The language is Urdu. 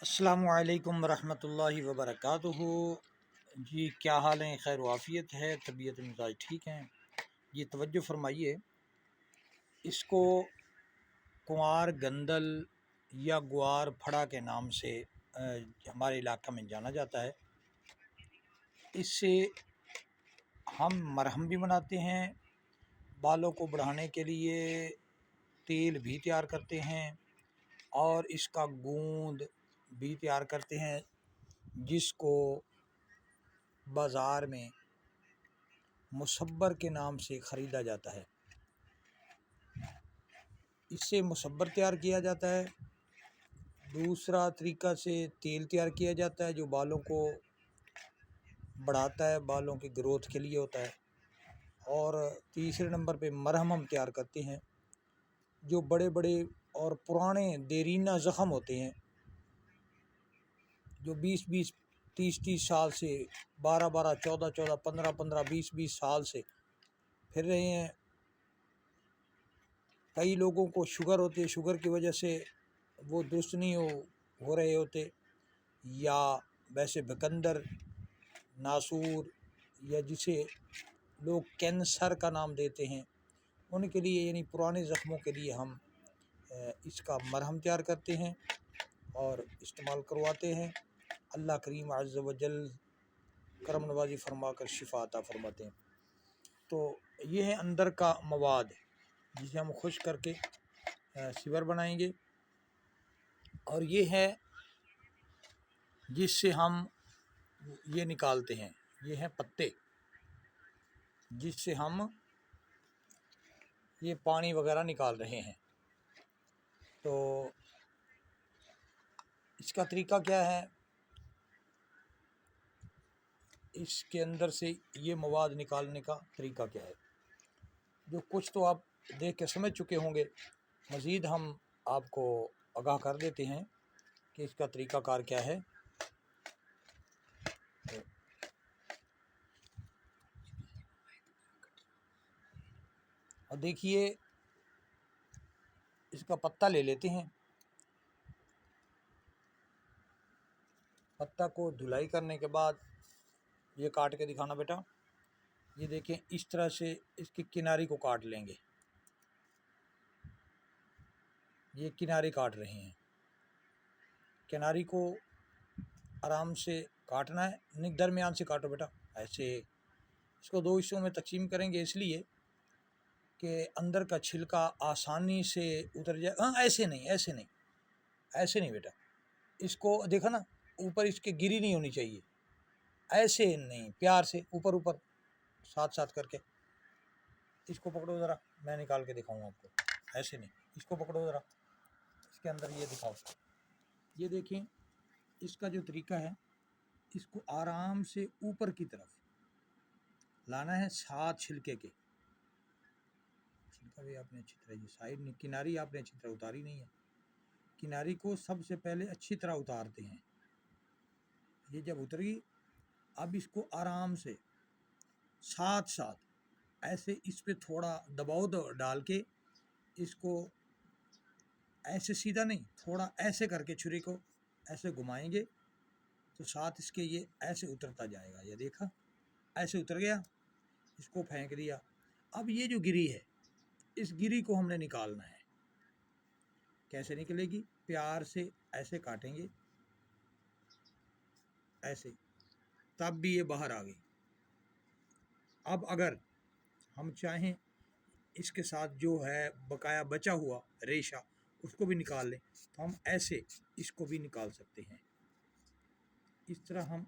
السلام علیکم ورحمۃ اللہ وبرکاتہ۔ جی کیا حال ہیں؟ خیر وافیت ہے؟ طبیعت مزاج ٹھیک ہیں؟ جی توجہ فرمائیے، اس کو کنوار گندل یا گوار پھڑا کے نام سے ہمارے علاقہ میں جانا جاتا ہے۔ اس سے ہم مرہم بھی بناتے ہیں، بالوں کو بڑھانے کے لیے تیل بھی تیار کرتے ہیں، اور اس کا گوند بھی تیار کرتے ہیں، جس کو بازار میں مصبر کے نام سے خریدا جاتا ہے۔ اس سے مصبر تیار کیا جاتا ہے۔ دوسرا طریقہ سے تیل تیار کیا جاتا ہے جو بالوں کو بڑھاتا ہے، بالوں کی گروتھ کے لیے ہوتا ہے۔ اور تیسرے نمبر پہ مرہم ہم تیار کرتے ہیں، جو بڑے بڑے اور پرانے دیرینہ زخم ہوتے ہیں، جو 20 30 سال سے 12 14 15 20 سال سے پھر رہے ہیں۔ کئی لوگوں کو شوگر ہوتی ہے، شوگر کی وجہ سے وہ درست نہیں ہو رہے ہوتے، یا ویسے بکندر، ناسور، یا جسے لوگ کینسر کا نام دیتے ہیں، ان کے لیے یعنی پرانے زخموں کے لیے ہم اس کا مرہم تیار کرتے ہیں اور استعمال کرواتے ہیں۔ اللہ کریم عز و جل کرم نوازی فرما کر شفا عطا فرماتے ہیں۔ تو یہ ہے اندر کا مواد، جسے ہم خشک کر کے سیور بنائیں گے، اور یہ ہے جس سے ہم یہ نکالتے ہیں، یہ ہیں پتے، جس سے ہم یہ پانی وغیرہ نکال رہے ہیں۔ تو اس کا طریقہ کیا ہے؟ اس کے اندر سے یہ مواد نکالنے کا طریقہ کیا ہے، جو کچھ تو آپ دیکھ کے سمجھ چکے ہوں گے، مزید ہم آپ کو آگاہ کر دیتے ہیں کہ اس کا طریقہ کار کیا ہے۔ اور دیکھیے، اس کا پتہ لے لیتے ہیں۔ پتہ کو دھلائی کرنے کے بعد یہ کاٹ کے دکھانا بیٹا، یہ دیکھیں اس طرح سے اس کی کناری کو کاٹ لیں گے، یہ کناری کاٹ رہے ہیں، کناری کو آرام سے کاٹنا ہے، درمیان سے کاٹو بیٹا، ایسے اس کو 2 حصوں میں تقسیم کریں گے، اس لیے کہ اندر کا چھلکا آسانی سے اتر جائے۔ ایسے نہیں بیٹا، اس کو دیکھا نا، اوپر اس کے گری نہیں ہونی چاہیے، ایسے نہیں، پیار سے اوپر ساتھ کر کے اس کو پکڑو ذرا، میں نکال کے دکھاؤں آپ کو، ایسے نہیں، اس کو پکڑو ذرا، اس کے اندر یہ دکھاؤ، یہ دیکھیں اس کا جو طریقہ ہے، اس کو آرام سے اوپر کی طرف لانا ہے، ساتھ چھلکے کے، چھلکا بھی آپ نے اچھی طرح، یہ سائڈ نہیں، کناری آپ نے اچھی طرح اتاری نہیں ہے، کناری کو سب سے پہلے اچھی طرح اتارتے ہیں۔ یہ جب اتر گئی، اب اس کو آرام سے ساتھ ایسے اس پہ تھوڑا دباؤ ڈال کے، اس کو ایسے سیدھا نہیں، تھوڑا ایسے کر کے چھری کو ایسے گھمائیں گے تو ساتھ اس کے یہ ایسے اترتا جائے گا۔ یہ دیکھا، ایسے اتر گیا، اس کو پھینک دیا۔ اب یہ جو گری ہے، اس گری کو ہم نے نکالنا ہے۔ کیسے نکلے گی؟ پیار سے ایسے کاٹیں گے، ایسے، تب بھی یہ باہر آ گئی۔ اب اگر ہم چاہیں اس کے ساتھ جو ہے بقایا بچا ہوا ریشہ، اس کو بھی نکال لیں، تو ہم ایسے اس کو بھی نکال سکتے ہیں۔ اس طرح ہم